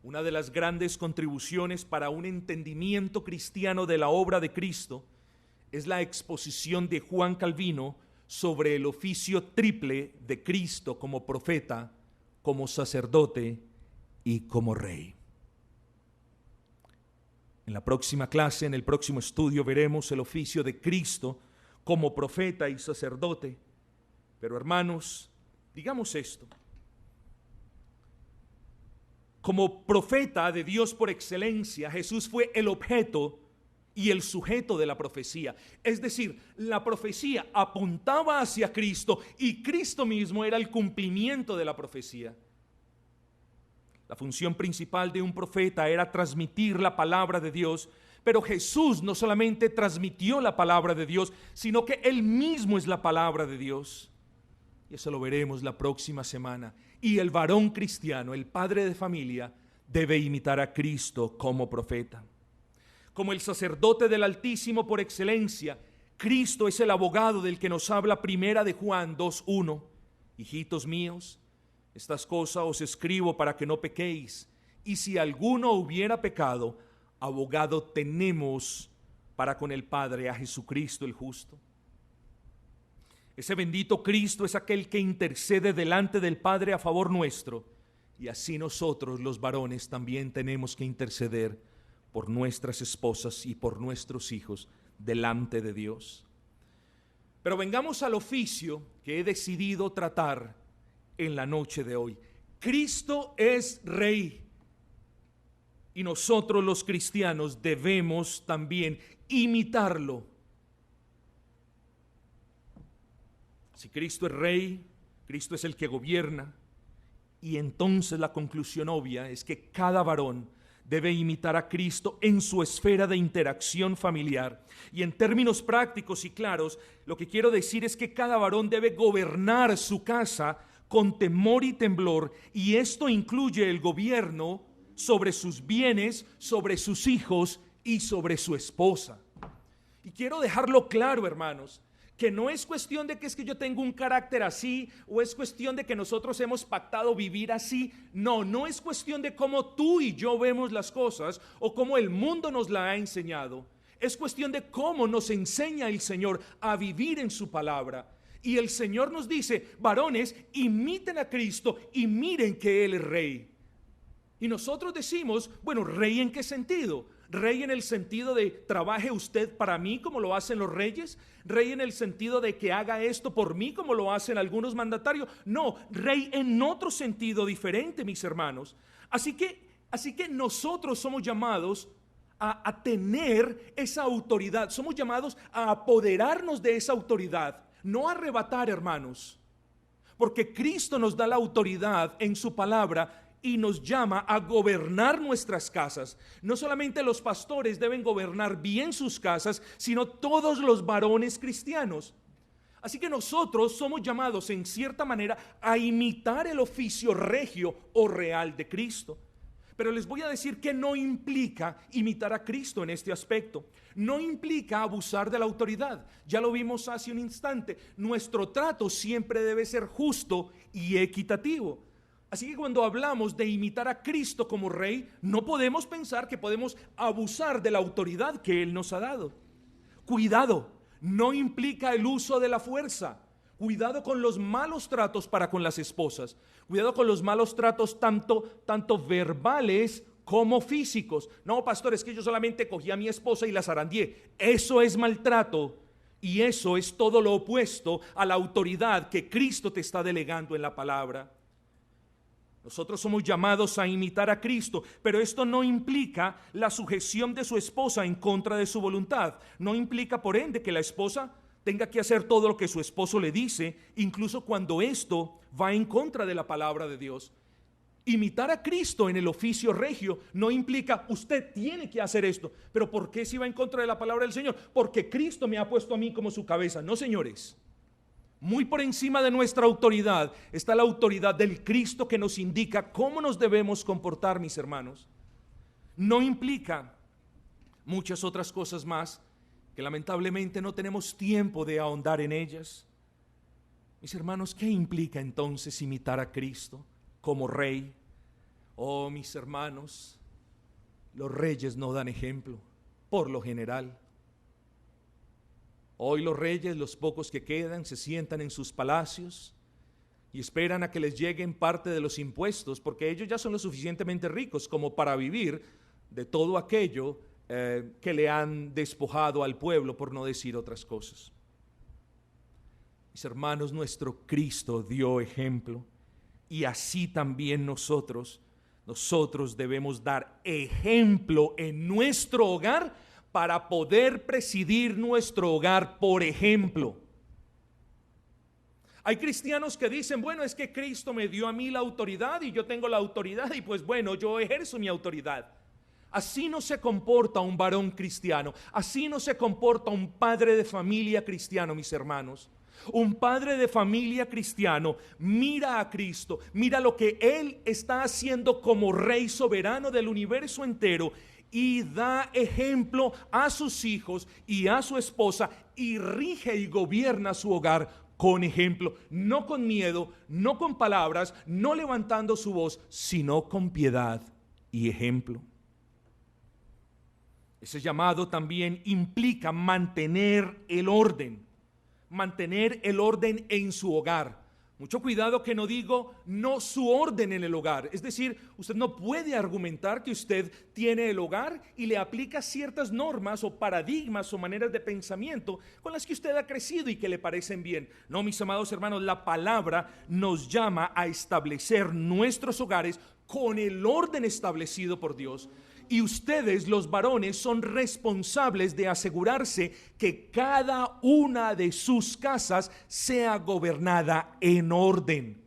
una de las grandes contribuciones para un entendimiento cristiano de la obra de Cristo es la exposición de Juan Calvino sobre el oficio triple de Cristo como profeta, como sacerdote y como rey. En la próxima clase, en el próximo estudio, veremos el oficio de Cristo como profeta y sacerdote. Pero hermanos, digamos esto. Como profeta de Dios por excelencia, Jesús fue el objeto y el sujeto de la profecía. Es decir, la profecía apuntaba hacia Cristo y Cristo mismo era el cumplimiento de la profecía. La función principal de un profeta era transmitir la palabra de Dios, pero Jesús no solamente transmitió la palabra de Dios, sino que Él mismo es la palabra de Dios. Y eso lo veremos la próxima semana. Y el varón cristiano, el padre de familia, debe imitar a Cristo como profeta. Como el sacerdote del Altísimo por excelencia, Cristo es el abogado del que nos habla Primera de Juan 2:1. Hijitos míos, estas cosas os escribo para que no pequéis. Y si alguno hubiera pecado, abogado tenemos para con el Padre, a Jesucristo el justo. Ese bendito Cristo es aquel que intercede delante del Padre a favor nuestro, y así nosotros los varones también tenemos que interceder por nuestras esposas y por nuestros hijos delante de Dios. Pero vengamos al oficio que he decidido tratar en la noche de hoy. Cristo es Rey, y nosotros los cristianos debemos también imitarlo. Si Cristo es Rey, Cristo es el que gobierna, y entonces la conclusión obvia es que cada varón debe imitar a Cristo en su esfera de interacción familiar. Y en términos prácticos y claros, lo que quiero decir es que cada varón debe gobernar su casa con temor y temblor, y esto incluye el gobierno sobre sus bienes, sobre sus hijos y sobre su esposa. Y quiero dejarlo claro, hermanos, que no es cuestión de que es que yo tengo un carácter así, o es cuestión de que nosotros hemos pactado vivir así. No es cuestión de cómo tú y yo vemos las cosas o cómo el mundo nos la ha enseñado. Es cuestión de cómo nos enseña el Señor a vivir en su palabra. Y el Señor nos dice, varones, imiten a Cristo y miren que Él es Rey. Y nosotros decimos, bueno, ¿Rey en qué sentido? Rey en el sentido de trabaje usted para mí como lo hacen los reyes. Rey en el sentido de que haga esto por mí como lo hacen algunos mandatarios. No, Rey en otro sentido diferente, mis hermanos. Así que nosotros somos llamados a tener esa autoridad. Somos llamados a apoderarnos de esa autoridad, no a arrebatar, hermanos. Porque Cristo nos da la autoridad en su palabra y nos llama a gobernar nuestras casas. No solamente los pastores deben gobernar bien sus casas, sino todos los varones cristianos. Así que nosotros somos llamados en cierta manera a imitar el oficio regio o real de Cristo. Pero les voy a decir que no implica imitar a Cristo en este aspecto. No implica abusar de la autoridad. Ya lo vimos hace un instante. Nuestro trato siempre debe ser justo y equitativo. Así que cuando hablamos de imitar a Cristo como Rey, no podemos pensar que podemos abusar de la autoridad que Él nos ha dado. Cuidado, no implica el uso de la fuerza. Cuidado con los malos tratos para con las esposas. Cuidado con los malos tratos tanto verbales como físicos. No, pastor, es que yo solamente cogí a mi esposa y la zarandeé. Eso es maltrato y eso es todo lo opuesto a la autoridad que Cristo te está delegando en la palabra. Nosotros somos llamados a imitar a Cristo, pero esto no implica la sujeción de su esposa en contra de su voluntad. No implica, por ende, que la esposa tenga que hacer todo lo que su esposo le dice, incluso cuando esto va en contra de la palabra de Dios. Imitar a Cristo en el oficio regio no implica usted tiene que hacer esto. Pero ¿por qué si va en contra de la palabra del Señor? Porque Cristo me ha puesto a mí como su cabeza. No, señores. Muy por encima de nuestra autoridad está la autoridad del Cristo que nos indica cómo nos debemos comportar, mis hermanos. No implica muchas otras cosas más que lamentablemente no tenemos tiempo de ahondar en ellas. Mis hermanos, ¿qué implica entonces imitar a Cristo como Rey? Oh, mis hermanos, los reyes no dan ejemplo, por lo general. Hoy los reyes, los pocos que quedan, se sientan en sus palacios y esperan a que les lleguen parte de los impuestos, porque ellos ya son lo suficientemente ricos como para vivir de todo aquello que le han despojado al pueblo, por no decir otras cosas. Mis hermanos, nuestro Cristo dio ejemplo y así también nosotros debemos dar ejemplo en nuestro hogar para poder presidir nuestro hogar, por ejemplo. Hay cristianos que dicen, bueno, es que Cristo me dio a mí la autoridad y yo tengo la autoridad y pues bueno, yo ejerzo mi autoridad. Así no se comporta un varón cristiano, así no se comporta un padre de familia cristiano, mis hermanos. Un padre de familia cristiano mira a Cristo, mira lo que Él está haciendo como Rey soberano del universo entero y da ejemplo a sus hijos y a su esposa y rige y gobierna su hogar con ejemplo, no con miedo, no con palabras, no levantando su voz, sino con piedad y ejemplo. Ese llamado también implica mantener el orden en su hogar. Mucho cuidado que no digo no su orden en el hogar. Es decir, usted no puede argumentar que usted tiene el hogar y le aplica ciertas normas o paradigmas o maneras de pensamiento con las que usted ha crecido y que le parecen bien. No, mis amados hermanos, la palabra nos llama a establecer nuestros hogares con el orden establecido por Dios. Y ustedes, los varones, son responsables de asegurarse que cada una de sus casas sea gobernada en orden.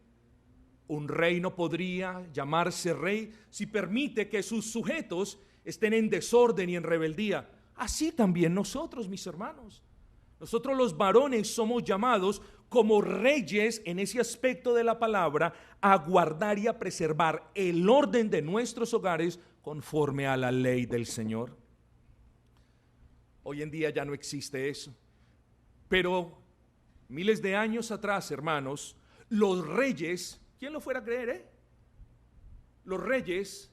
Un rey no podría llamarse rey si permite que sus sujetos estén en desorden y en rebeldía. Así también nosotros, mis hermanos. Nosotros los varones somos llamados como reyes en ese aspecto de la palabra a guardar y a preservar el orden de nuestros hogares conforme a la ley del Señor. Hoy en día ya no existe eso. Pero miles de años atrás, hermanos, los reyes, ¿quién lo fuera a creer? Los reyes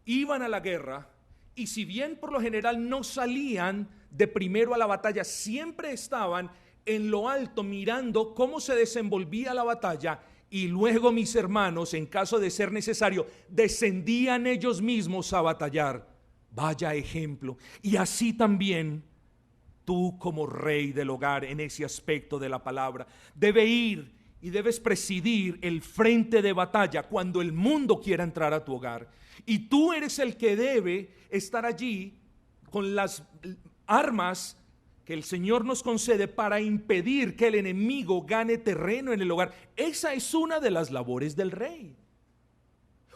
iban a la guerra y si bien por lo general no salían de primero a la batalla, siempre estaban en lo alto mirando cómo se desenvolvía la batalla y luego, mis hermanos, en caso de ser necesario, descendían ellos mismos a batallar. Vaya ejemplo. Y así también tú como rey del hogar en ese aspecto de la palabra debe ir y debes presidir el frente de batalla cuando el mundo quiera entrar a tu hogar. Y tú eres el que debe estar allí con las armas que el Señor nos concede para impedir que el enemigo gane terreno en el hogar. Esa es una de las labores del rey.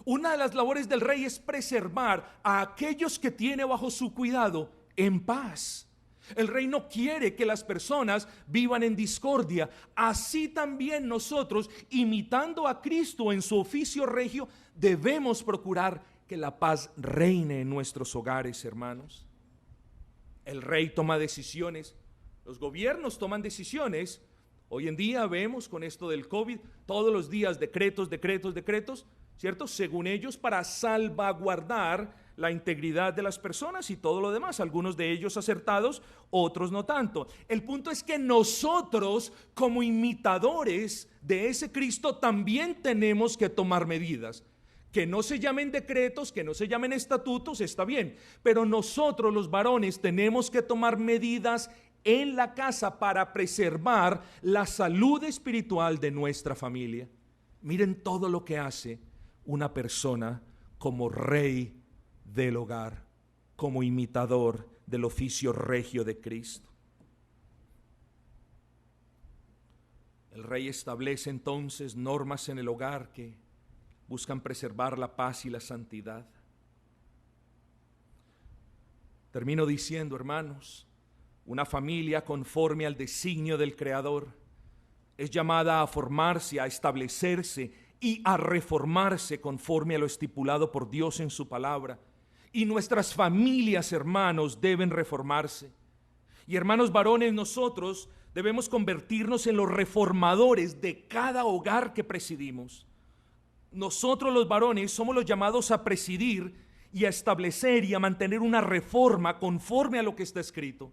Una de las labores del rey es preservar a aquellos que tiene bajo su cuidado en paz. El Rey no quiere que las personas vivan en discordia. Así también nosotros, imitando a Cristo en su oficio regio, debemos procurar que la paz reine en nuestros hogares, hermanos. El Rey toma decisiones, los gobiernos toman decisiones. Hoy en día vemos con esto del COVID, todos los días decretos, ¿cierto? Según ellos, para salvaguardar la integridad de las personas y todo lo demás, algunos de ellos acertados, otros no tanto. El punto es que nosotros, como imitadores de ese Cristo, también tenemos que tomar medidas. Que no se llamen decretos, que no se llamen estatutos, está bien, pero nosotros los varones tenemos que tomar medidas en la casa para preservar la salud espiritual de nuestra familia. Miren todo lo que hace una persona como rey del hogar, como imitador del oficio regio de Cristo. El rey establece entonces normas en el hogar que buscan preservar la paz y la santidad. Termino diciendo, hermanos, una familia conforme al designio del Creador es llamada a formarse, a establecerse y a reformarse conforme a lo estipulado por Dios en su palabra. Y nuestras familias, hermanos, deben reformarse. Y hermanos varones, nosotros debemos convertirnos en los reformadores de cada hogar que presidimos. Nosotros los varones somos los llamados a presidir y a establecer y a mantener una reforma conforme a lo que está escrito.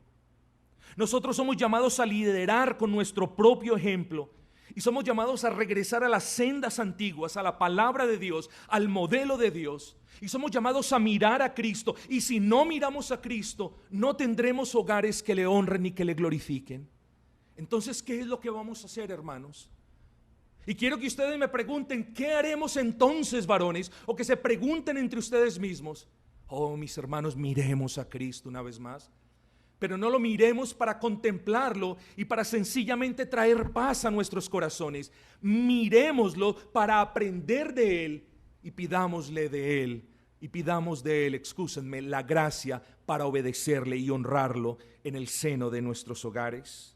Nosotros somos llamados a liderar con nuestro propio ejemplo y somos llamados a regresar a las sendas antiguas, a la palabra de Dios, al modelo de Dios. Y somos llamados a mirar a Cristo. Y si no miramos a Cristo, no tendremos hogares que le honren ni que le glorifiquen. Entonces, ¿qué es lo que vamos a hacer, hermanos? Y quiero que ustedes me pregunten, ¿qué haremos entonces, varones? O que se pregunten entre ustedes mismos. Oh, mis hermanos, miremos a Cristo una vez más. Pero no lo miremos para contemplarlo y para sencillamente traer paz a nuestros corazones. Miremoslo para aprender de Él y pidámosle de Él. Y pidamos de Él, excúsenme, la gracia para obedecerle y honrarlo en el seno de nuestros hogares.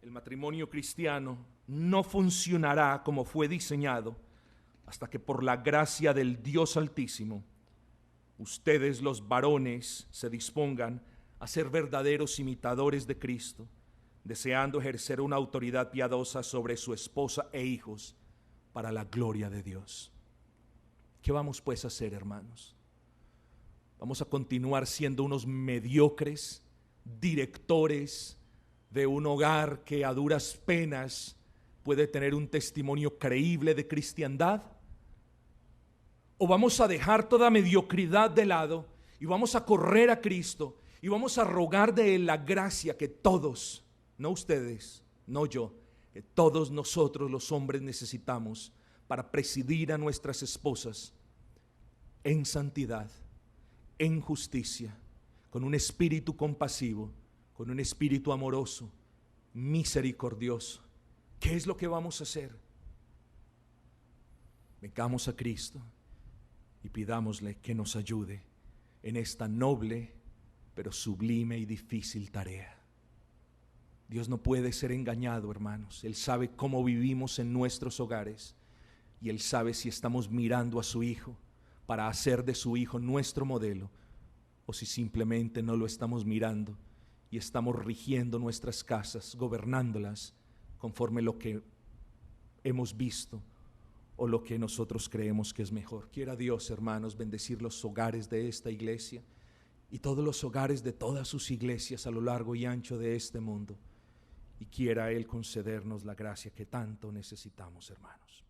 El matrimonio cristiano no funcionará como fue diseñado hasta que por la gracia del Dios Altísimo ustedes los varones se dispongan a ser verdaderos imitadores de Cristo, deseando ejercer una autoridad piadosa sobre su esposa e hijos para la gloria de Dios. ¿Qué vamos pues a hacer, hermanos? ¿Vamos a continuar siendo unos mediocres directores de un hogar que a duras penas puede tener un testimonio creíble de cristiandad? ¿O vamos a dejar toda mediocridad de lado y vamos a correr a Cristo y vamos a rogar de Él la gracia que todos, no ustedes, no yo, que todos nosotros los hombres necesitamos para presidir a nuestras esposas en santidad, en justicia, con un espíritu compasivo, con un espíritu amoroso, misericordioso? ¿Qué es lo que vamos a hacer? Vengamos a Cristo y pidámosle que nos ayude en esta noble pero sublime y difícil tarea. Dios no puede ser engañado, hermanos. Él sabe cómo vivimos en nuestros hogares y Él sabe si estamos mirando a su Hijo para hacer de su Hijo nuestro modelo o si simplemente no lo estamos mirando y estamos rigiendo nuestras casas, gobernándolas conforme lo que hemos visto o lo que nosotros creemos que es mejor. Quiera Dios, hermanos, bendecir los hogares de esta iglesia y todos los hogares de todas sus iglesias a lo largo y ancho de este mundo. Y quiera Él concedernos la gracia que tanto necesitamos, hermanos.